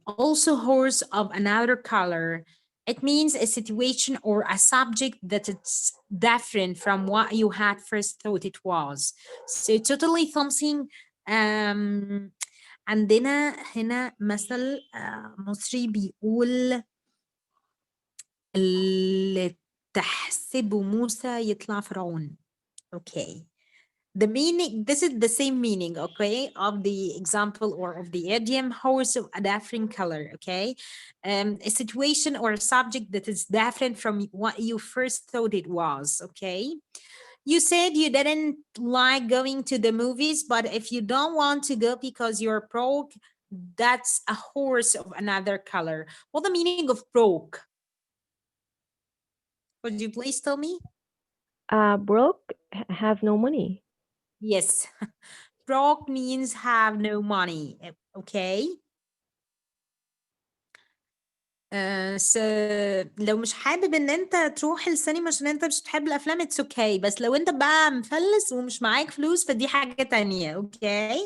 Also horse of another color. It means a situation or a subject that it's different from what you had first thought it was. So totally something. عندنا هنا مثل مصري بيقول اللي تحسبه موسى يطلع فرعون. Okay. The meaning, this is the same meaning, okay, of the example or of the idiom, horse of a different color, okay? A situation or a subject that is different from what you first thought it was, okay? You said you didn't like going to the movies, but if you don't want to go because you're broke, that's a horse of another color. What the meaning of broke? Could you please tell me? Broke, have no money. Yes. Broke means have no money. Okay. So لو مش حابب ان انت تروح السينما عشان انت مش بتحب الافلام it's okay. بس لو انت بقى مفلس ومش معاك فلوس فدي حاجة تانية. Okay.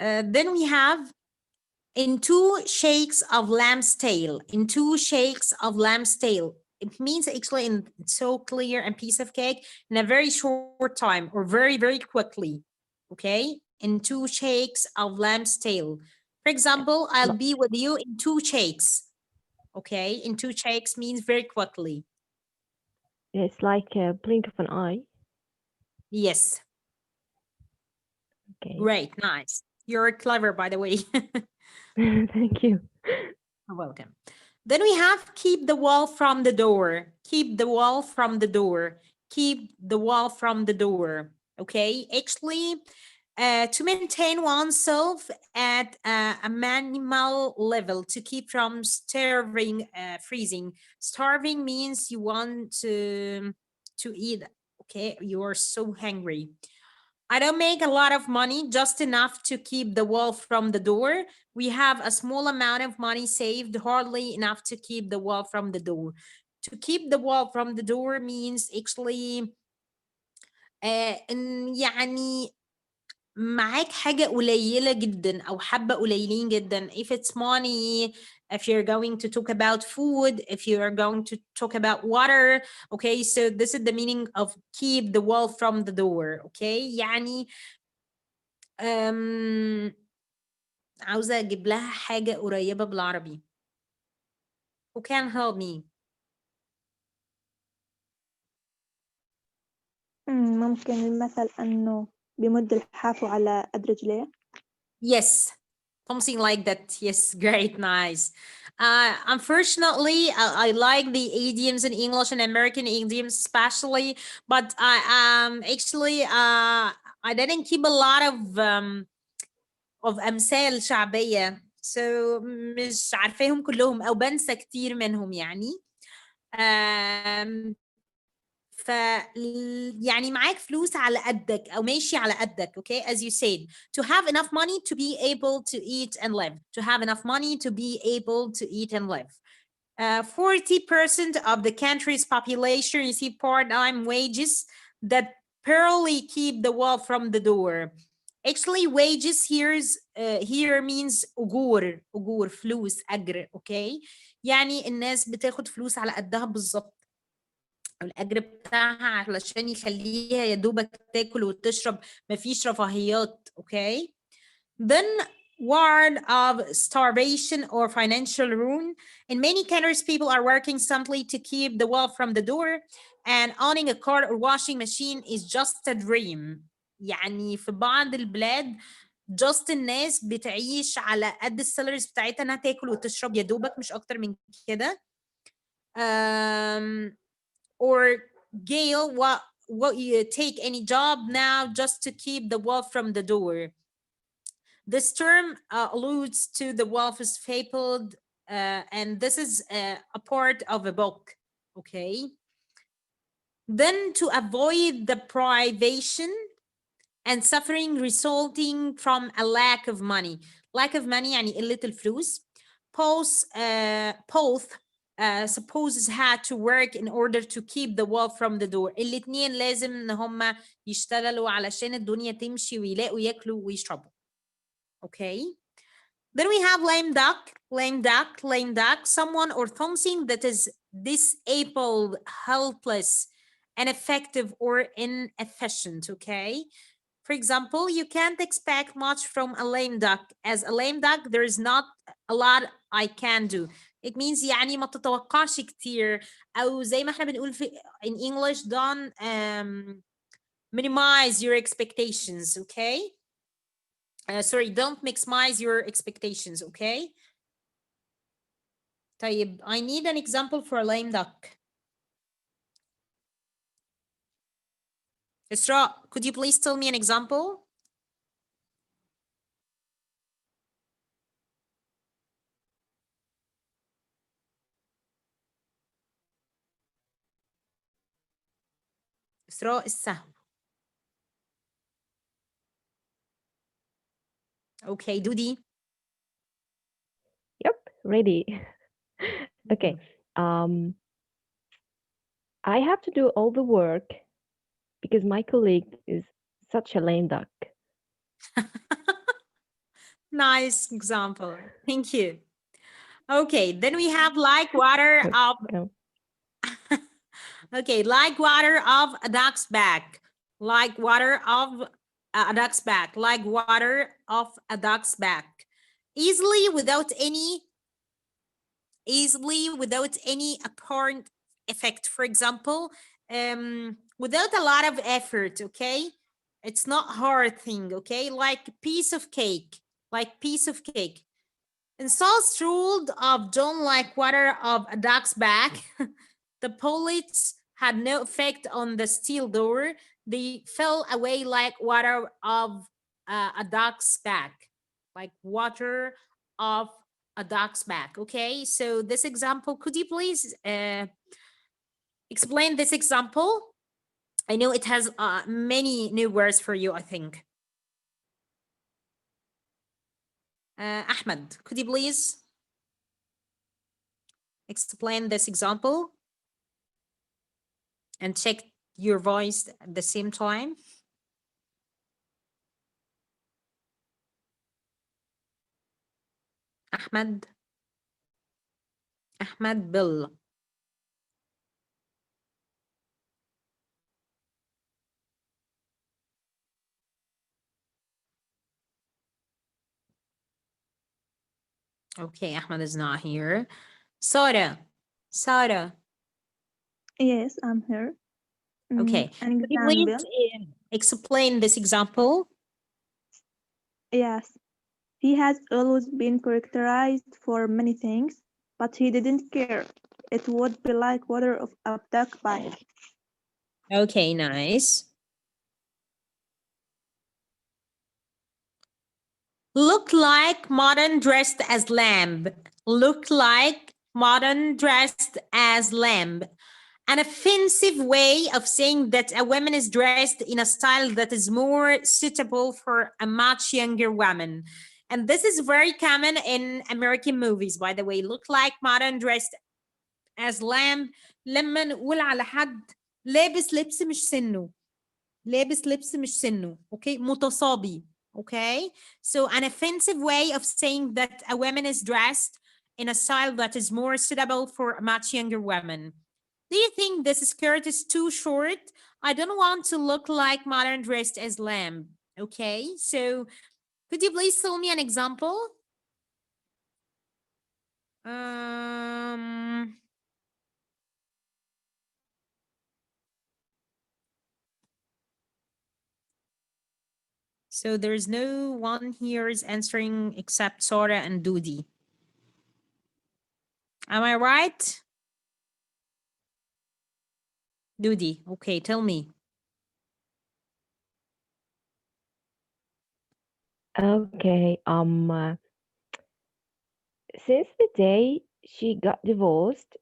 Then we have in two shakes of lamb's tail. In two shakes of lamb's tail. It means actually in so clear and piece of cake in a very short time or very, very quickly. Okay. In two shakes of lamb's tail. For example, I'll be with you in two shakes. Okay. In two shakes means very quickly. It's like a blink of an eye. Yes. Okay. Great. Nice. You're clever, by the way. Thank you. You're welcome. Then we have keep the wall from the door. Keep the wall from the door. Keep the wall from the door. Okay. Actually, to maintain oneself at a minimal level, to keep from starving, freezing. Starving means you want to eat. Okay. You are so hungry. I don't make a lot of money, just enough to keep the wall from the door. We have a small amount of money saved, hardly enough to keep the wall from the door. To keep the wall from the door means actually يعني معاك حاجة قليلة جدا أو حبة قليلين جدا. If it's money, if you're going to talk about food, if you are going to talk about water, okay, so this is the meaning of keep the wall from the door, okay. يعني عاوزة أجيب لها حاجة قريبة بالعربي. Who can help me? ممكن المثل أنه بمد الحافو على قد رجليه. Yes, something like that. Yes, great, nice. Unfortunately, I like the idioms in English and American idioms especially, but I actually I didn't keep a lot of أمثال شعبية, so مش عارفاهم كلهم أو بنسى كتير منهم يعني. ف يعني معاك فلوس على قدك أو ماشي على قدك, okay, as you said, to have enough money to be able to eat and live, to have enough money to be able to eat and live. 40% of the country's population receive part-time wages that barely keep the wall from the door. Actually, wages here means أجور فلوس أجر, okay, يعني الناس بتاخد فلوس على قدها بالظبط. الأجر بتاعها علشان يخليها يا دوبك تاكل وتشرب, مفيش رفاهيات, okay. Then word of starvation or financial ruin. In many countries, people are working simply to keep the wall from the door, and owning a car or washing machine is just a dream. يعني في بعض البلاد just الناس بتعيش على قد السالاريز بتاعتها انها تاكل وتشرب يا دوبك, مش اكتر من كده. Or Gail, what you take any job now just to keep the wolf from the door. This term alludes to the wolf is fabled, and this is a part of a book, okay. Then to avoid the privation and suffering resulting from a lack of money. Lack of money يعني قلة الفلوس. Both supposes had to work in order to keep the wall from the door. الاتنين لازم ان هم يشتغلوا علشان الدنيا تمشي ويلاقوا ياكلوا ويشربوا. Okay. Then we have lame duck, lame duck, lame duck, someone or something that is disabled, helpless, ineffective, or inefficient, okay? For example, you can't expect much from a lame duck. As a lame duck, there is not a lot I can do. It means يعني ما تتوقعش كتير، أو زي ما احنا بنقول في in English, don't minimize your expectations, okay? Sorry, don't maximize your expectations, okay? طيب, I need an example for a lame duck. Isra, could you please tell me an example? إسراء السهم. Okay, Dudi. Yep, ready. Okay. I have to do all the work because my colleague is such a lame duck. Nice example. Thank you. Okay, then we have like water of okay, like water of a duck's back. Like water of a duck's back. Like water of a duck's back. Easily without any apparent effect. For example, without a lot of effort, okay? It's not hard thing, okay? Like piece of cake, like piece of cake. And sauce ruled of don't like water of a duck's back. The bullets had no effect on the steel door. They fell away like water of a duck's back, like water of a duck's back. Okay, so this example, could you please explain this example? I know it has many new words for you, I think. Ahmed, could you please explain this example and check your voice at the same time? Ahmed Bill. Okay, Ahmed is not here. Sara. Yes, I'm here. Okay. An Could you please example. explain this example? Yes. He has always been characterized for many things, but he didn't care. It would be like water of a duck back. Okay, nice. Look like modern dressed as lamb. Look like modern dressed as lamb. An offensive way of saying that a woman is dressed in a style that is more suitable for a much younger woman. And this is very common in American movies, by the way. Look like modern dressed as lamb. لما نقول على حد لابس لبس مش سنه. لابس لبس مش سنه. Okay, متصابي. Okay, so an offensive way of saying that a woman is dressed in a style that is more suitable for a much younger woman. Do you think this skirt is too short? I don't want to look like modern dressed as lamb. Okay, so could you please tell me an example? So there's no one here is answering except Sora and Dudi. Am I right? Dudi, okay, tell me. Okay. Since the day she got divorced,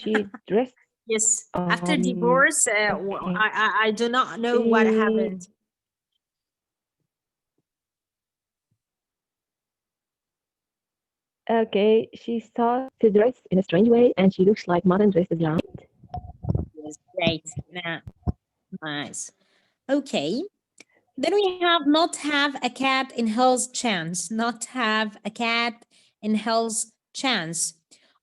she dressed. Yes, after divorce, okay. I do not know what happened. Okay, she starts to dress in a strange way, and she looks like modern dresses, right? Yes, great. Nah, nice. Okay. Then we have not have a cat in hell's chance. Not have a cat in hell's chance.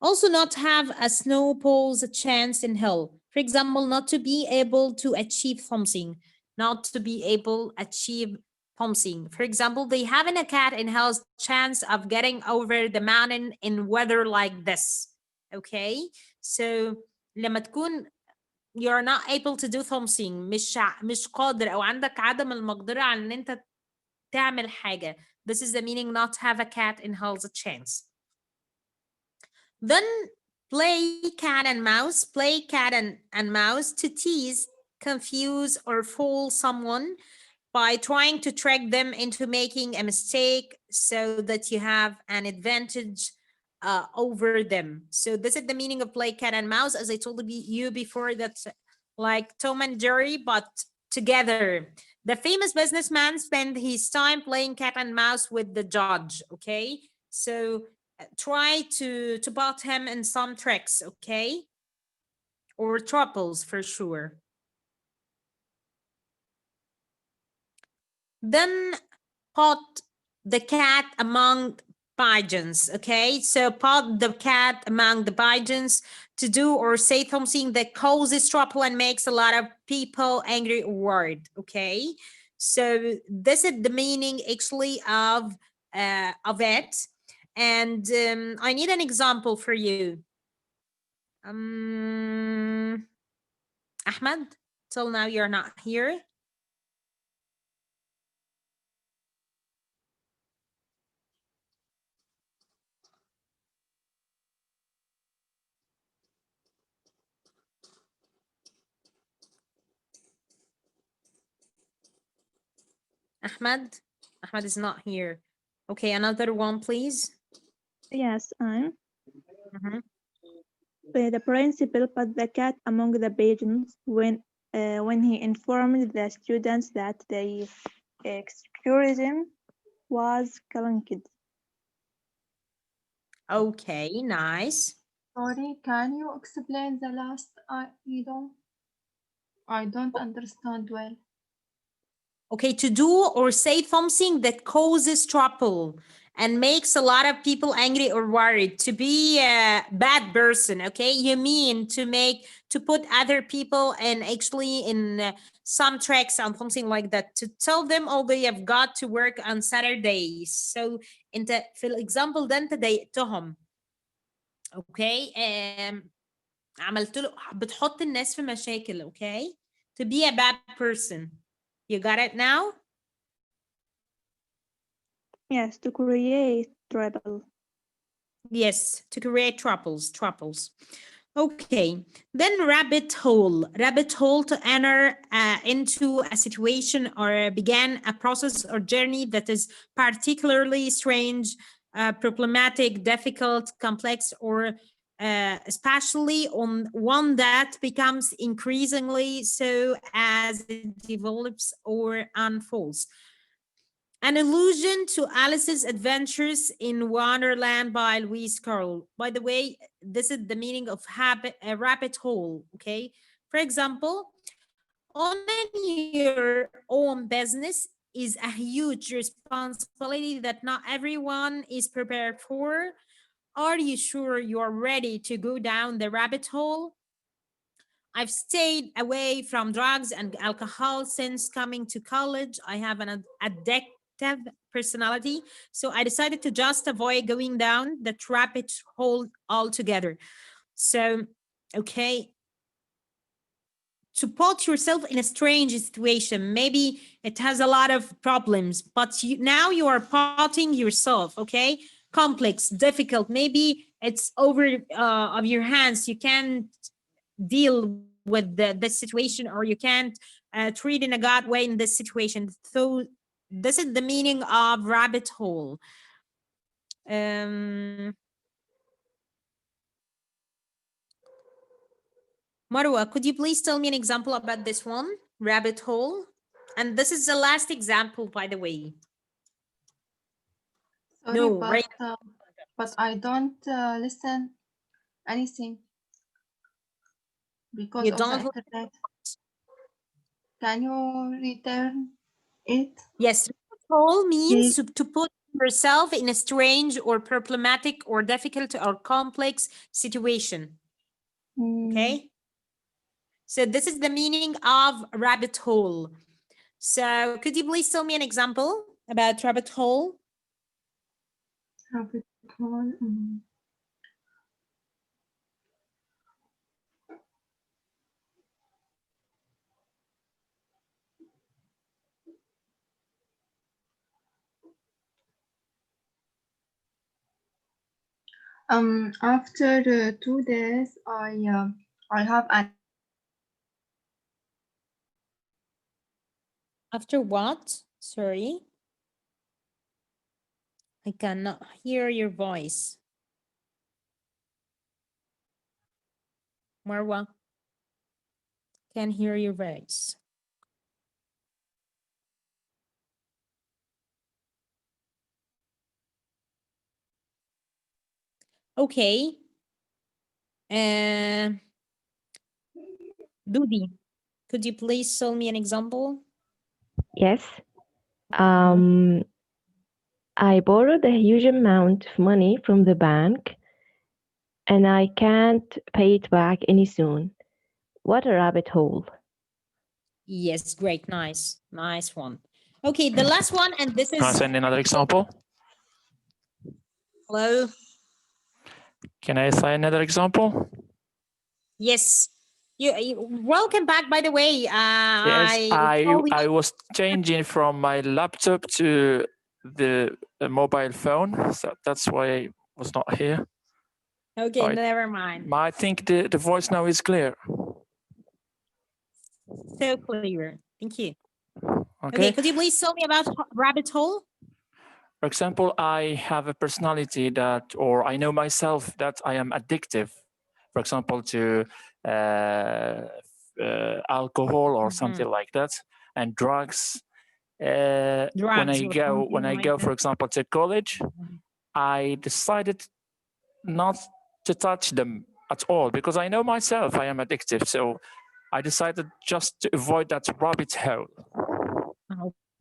Also not have a snowball's chance in hell. For example, not to be able to achieve something. Not to be able to achieve something. For example, they haven't a cat in hell's chance of getting over the mountain in weather like this. Okay? So لما تكون you're not able to do something مش قادر أو عندك عدم المقدرة على إن أنت تعمل حاجة. This is the meaning not have a cat in hell's chance. Then play cat and mouse. Play cat and mouse to tease, confuse, or fool someone by trying to trick them into making a mistake so that you have an advantage over them. So this is the meaning of play cat and mouse. As I told you before, that's like Tom and Jerry, but together. The famous businessman spent his time playing cat and mouse with the judge, okay? So try to put him in some tricks, okay? Or troubles for sure. Then put the cat among pigeons, okay? So put the cat among the pigeons to do or say something that causes trouble and makes a lot of people angry or worried, okay? So this is the meaning actually of it. And I need an example for you. Ahmed, till now you're not here. Ahmed is not here. Okay, another one, please. Yes, I'm. The principal put the cat among the pigeons when he informed the students that the excursion was killing kids. Okay, nice. Sorry, can you explain the last? I don't understand well. Okay, to do or say something that causes trouble and makes a lot of people angry or worried. To be a bad person, okay? You mean to put other people and actually in some tracks and something like that. To tell them, oh, they have got to work on Saturdays. So انت في الexample ده انت ضايقتهم. Okay? عملت له بتحط الناس في مشاكل, okay? To be a bad person. You got it now? Yes, to create trouble. Yes, to create troubles. Okay, then rabbit hole. Rabbit hole, to enter into a situation or begin a process or journey that is particularly strange, problematic, difficult, complex, or especially on one that becomes increasingly so as it develops or unfolds. An allusion to Alice's Adventures in Wonderland by Lewis Carroll. By the way, this is the meaning of a rabbit hole, okay? For example, owning your own business is a huge responsibility that not everyone is prepared for. Are you sure you're ready to go down the rabbit hole? I've stayed away from drugs and alcohol since coming to college. I have an addictive personality, so I decided to just avoid going down the rabbit hole altogether. So, okay, to put yourself in a strange situation, maybe it has a lot of problems, but now you are putting yourself, okay, complex, difficult, maybe it's over of your hands, you can't deal with the situation, or you can't treat in a good way in this situation. So this is the meaning of rabbit hole. Marwa, could you please tell me an example about this one, rabbit hole? And this is the last example, by the way. Sorry, No, but, right. But I don't listen anything because You of don't the internet. Can you return? It. Yes, rabbit hole means to put yourself in a strange or problematic or difficult or complex situation. Okay, so this is the meaning of rabbit hole. So could you please tell me an example about rabbit hole? Rabbit hole. After 2 days, I have an. After what? Sorry, I cannot hear your voice. Marwa, can't hear your voice. Okay. Dudi, could you please tell me an example? Yes. I borrowed a huge amount of money from the bank and I can't pay it back any soon. What a rabbit hole. Yes, great, nice one. Okay, the last one, and this Can I is. send another example? Hello. Can I say another example? Yes. You welcome back, by the way. Yes, I was changing from my laptop to the mobile phone, so that's why I was not here. Okay, never mind. I think the voice now is clear. So clear. Thank you. Okay. Could you please tell me about rabbit hole? For example, I have a personality that, or I know myself that I am addictive. For example, to alcohol or something like that, and drugs. When I go, for example, to college, I decided not to touch them at all because I know myself I am addictive. So I decided just to avoid that rabbit hole.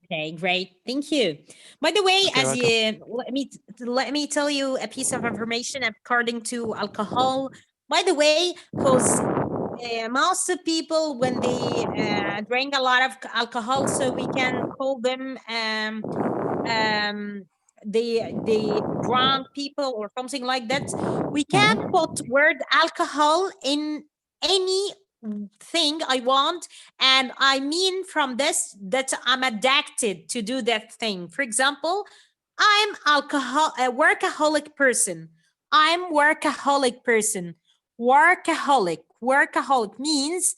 Okay, great. Thank you. By the way, Okay, as you let me tell you a piece of information according to alcohol. By the way, because most of people when they drink a lot of alcohol, so we can call them the drunk people or something like that. We can put word alcohol in any thing I want, and I mean from this that I'm addicted to do that thing. For example, I'm a workaholic person. I'm workaholic person. Workaholic means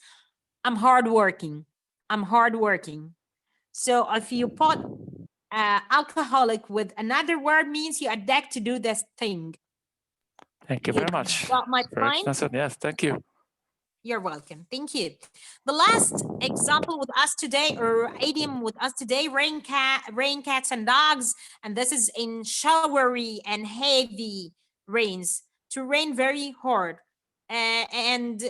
I'm hardworking. I'm hardworking. So if you put alcoholic with another word, means you addict to do this thing. Thank you very much. Got my point? Yes, thank you. You're welcome. Thank you. The last example with us today, or idiom with us today, rain cats and dogs. And this is in showery and heavy rains, to rain very hard. And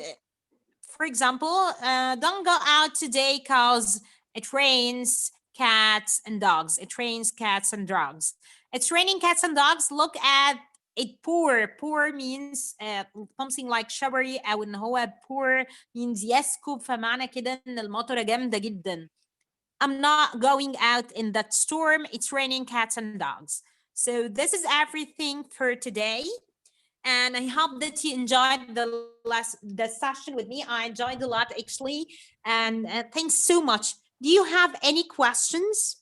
for example, don't go out today because it rains cats and dogs. It rains cats and dogs. It's raining cats and dogs. Look at it poor. Poor means something like showery أو إن هو poor means يسكب فمعنى كده إن المطرة جامدة جدا. I'm not going out in that storm. It's raining cats and dogs. So this is everything for today. And I hope that you enjoyed the session with me. I enjoyed a lot actually. And thanks so much. Do you have any questions?